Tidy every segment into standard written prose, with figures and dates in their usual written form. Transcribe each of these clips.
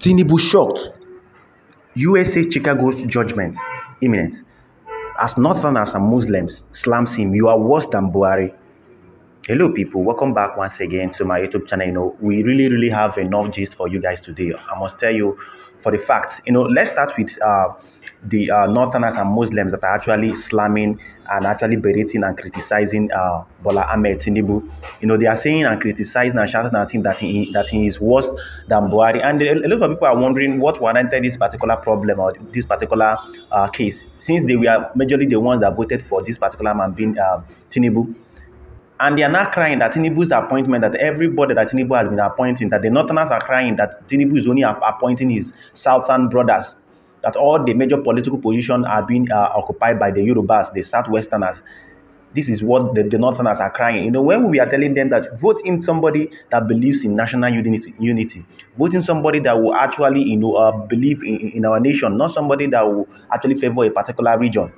Tinubu shocked. USA Chicago's judgment imminent. As Northerners and Muslims slams him, you are worse than Buhari. Hello people, welcome back once again to my YouTube channel. We really have enough gist for you guys today. I must tell you for the facts. Let's start with the Northerners and Muslims that are actually slamming and actually berating and criticizing Bola Tinubu. They are saying and criticizing and shouting at him that he is worse than Buhari. And a lot of people are wondering what warranted this particular problem or this particular case, since they were majorly the ones that voted for this particular man being Tinubu. And they are now crying that Tinubu's appointment, that everybody that Tinubu has been appointing, that the Northerners are crying that Tinubu is only appointing his Southern brothers, that all the major political positions are being occupied by the Yorubas, the Southwesterners. This is what the Northerners are crying. When we are telling them that vote in somebody that believes in national unity, vote in somebody that will actually, believe in our nation, not somebody that will actually favor a particular region.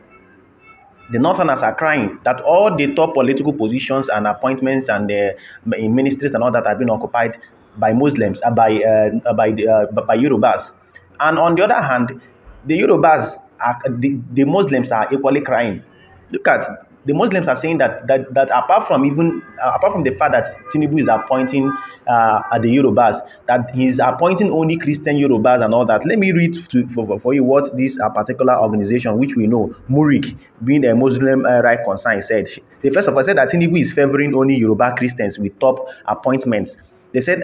The Northerners are crying that all the top political positions and appointments and in ministries and all that have been occupied by Muslims, by Yorubas. And on the other hand, the Yorubas, the Muslims are equally crying. Look at the Muslims are saying that apart from the fact that Tinubu is appointing the Yorubas, that he's appointing only Christian Yorubas and all that. Let me read for you what this particular organization, which we know, Murik, being a Muslim right concern, said. They first of all said that Tinubu is favoring only Yoruba Christians with top appointments. They said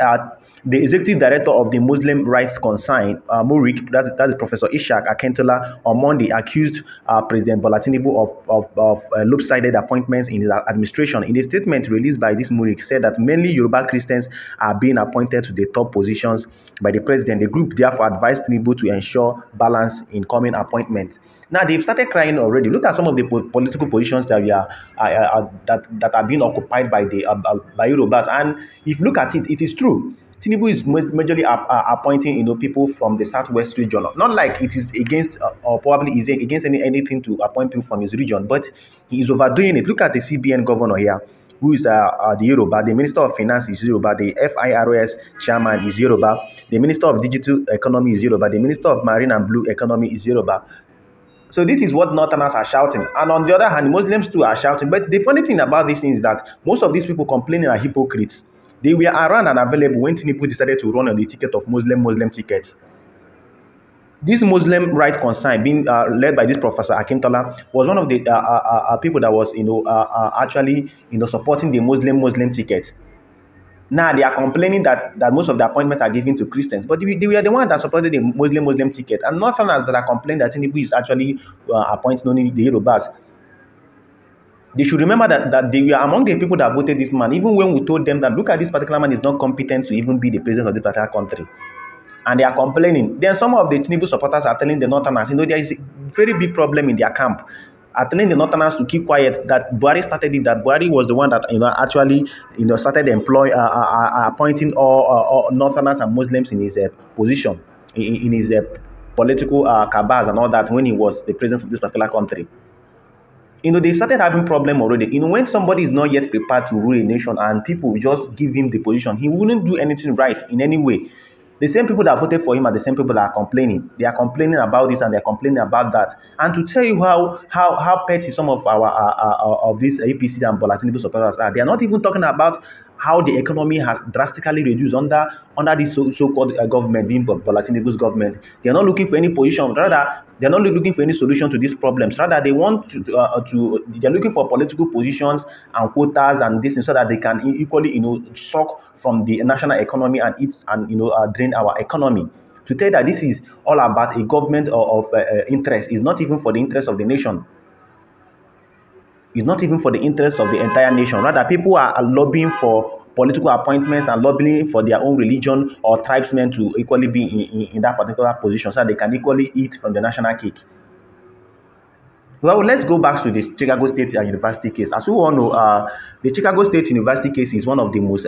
the executive director of the Muslim Rights Concern, Murik, that is Professor Ishak Akintola, on Monday accused President Bola Tinubu of lopsided appointments in his administration. In a statement released by this Murik, said that mainly Yoruba Christians are being appointed to the top positions by the president. The group therefore advised Tinubu to ensure balance in coming appointments. Now they've started crying already. Look at some of the political positions that that are being occupied by by Yorubas, and if you look at it, it is true. Tinubu is majorly appointing people from the southwest region. Not like it is against or probably is against anything to appoint people from his region, but he is overdoing it. Look at the CBN governor here, who is the Yoruba. The Minister of Finance is Yoruba. The FIROS chairman is Yoruba. The Minister of Digital Economy is Yoruba. The Minister of Marine and Blue Economy is Yoruba. So this is what Northerners are shouting. And on the other hand, Muslims too are shouting. But the funny thing about this is that most of these people complaining are hypocrites. They were around and available when Tinubu decided to run on the ticket of Muslim ticket. This Muslim right concern, being led by this Professor Akintola, was one of the people that was actually supporting the Muslim ticket. Now they are complaining that most of the appointments are given to Christians, but they were the ones that supported the Muslim ticket. And Northerners that are complaining that Tinubu is actually appointing only the Yorubas. They should remember that they were among the people that voted this man, even when we told them that, look at this particular man is not competent to even be the president of this particular country. And they are complaining. Then some of the Tinubu supporters are telling the Northerners, there is a very big problem in their camp. Are telling the Northerners to keep quiet, that Buhari started it, that Buhari was the one that actually started appointing all Northerners and Muslims in his position, in his political cabals and all that when he was the president of this particular country. They started having problem already. When somebody is not yet prepared to rule a nation and people just give him the position, he wouldn't do anything right in any way. The same people that voted for him are the same people that are complaining. They are complaining about this and they're complaining about that. And to tell you how petty some of of these APCs and Bola Tinubu supporters are, they are not even talking about how the economy has drastically reduced under this so-called government, being Bola Tinubu's government. They are not looking for any position. Rather, they are not looking for any solution to these problems. Rather, they want they are looking for political positions and quotas and this, so that they can equally, suck from the national economy and drain our economy. To tell that this is all about a government of interest is not even for the interest of the nation. It's not even for the interest of the entire nation. Rather, people are lobbying for political appointments and lobbying for their own religion or tribesmen to equally be in that particular position, so that they can equally eat from the national cake. Well, let's go back to the Chicago State University case. As we all know, the Chicago State University case is one of the most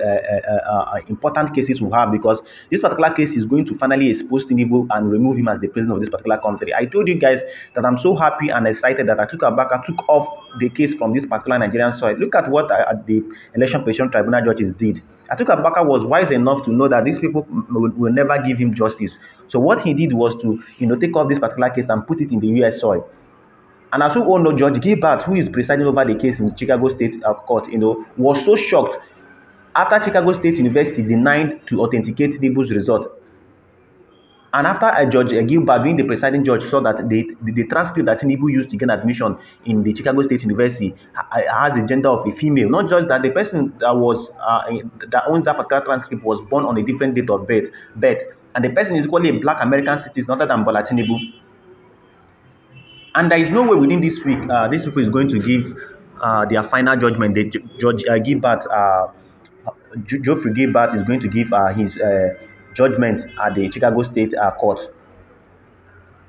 important cases we have, because this particular case is going to finally expose Tinubu and remove him as the president of this particular country. I told you guys that I'm so happy and excited that I took off the case from this particular Nigerian soil. Look at what the Election Petition Tribunal judges did. Atiku Abubakar was wise enough to know that these people will never give him justice. So what he did was to, take off this particular case and put it in the US soil. And as we all know, Judge Gilbert, who is presiding over the case in the Chicago State Court, was so shocked after Chicago State University denied to authenticate Tinubu's result. And after Judge Gilbert, being the presiding judge, saw that the transcript that Tinubu used to gain admission in the Chicago State University has the gender of a female. Not just that, the person that owns that particular transcript was born on a different date of birth, and the person is equally a black American citizen other than Bola Tinubu. And there is no way within this week, these people is going to give their final judgment. Judge Gilbert, Geoffrey Gilbert, is going to give his judgment at the Chicago State Court.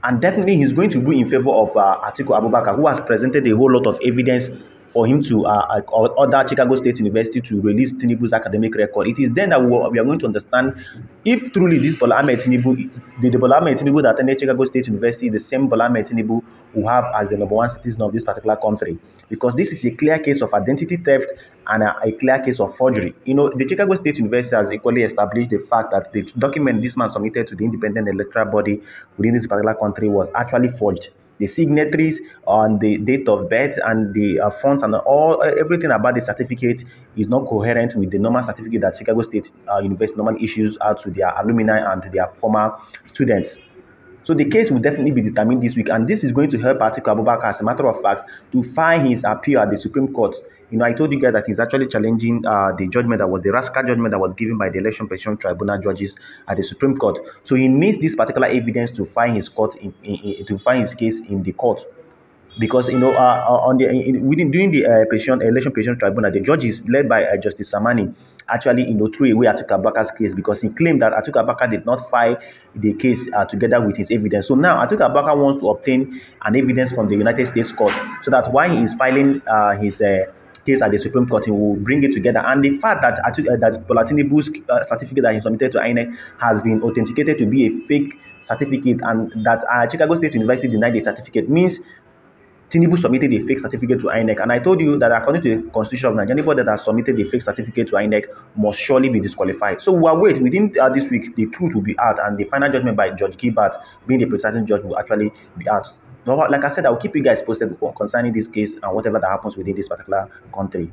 And definitely he's going to be in favor of Atiku Abubakar, who has presented a whole lot of evidence for him to order Chicago State University to release Tinubu's academic record. It is then that we are going to understand if truly this Bola Tinubu, the Bola Tinubu that attended Chicago State University, the same Bola Tinubu who have as the #1 citizen of this particular country. Because this is a clear case of identity theft and a clear case of forgery. The Chicago State University has equally established the fact that the document this man submitted to the independent electoral body within this particular country was actually forged. The signatories on the date of birth and the fonts and everything about the certificate is not coherent with the normal certificate that Chicago State University normally issues out to their alumni and to their former students. So the case will definitely be determined this week, and this is going to help Atiku Abubakar, as a matter of fact, to file his appeal at the Supreme Court. I told you guys that he's actually challenging the judgment that was the rascal judgment that was given by the Election Petition Tribunal judges at the Supreme Court. So he needs this particular evidence to file his case in the court. Because during the Election Petition Tribunal, the judges led by Justice Samani actually threw away Atiku Abubakar's case because he claimed that Atiku Abubakar did not file the case together with his evidence. So now Atiku Abubakar wants to obtain an evidence from the United States court so that while he is filing his case at the Supreme Court, he will bring it together. And the fact that that Bola Tinubu's certificate that he submitted to Inec has been authenticated to be a fake certificate, and that Chicago State University denied the certificate, means Tinubu submitted a fake certificate to Inec. And I told you that according to the Constitution of Nigeria, anybody that has submitted a fake certificate to Inec must surely be disqualified. So we'll wait. Within this week, the truth will be out, and the final judgment by Judge Gilbert, being the presiding judge, will actually be out. So, like I said, I'll keep you guys posted concerning this case and whatever that happens within this particular country.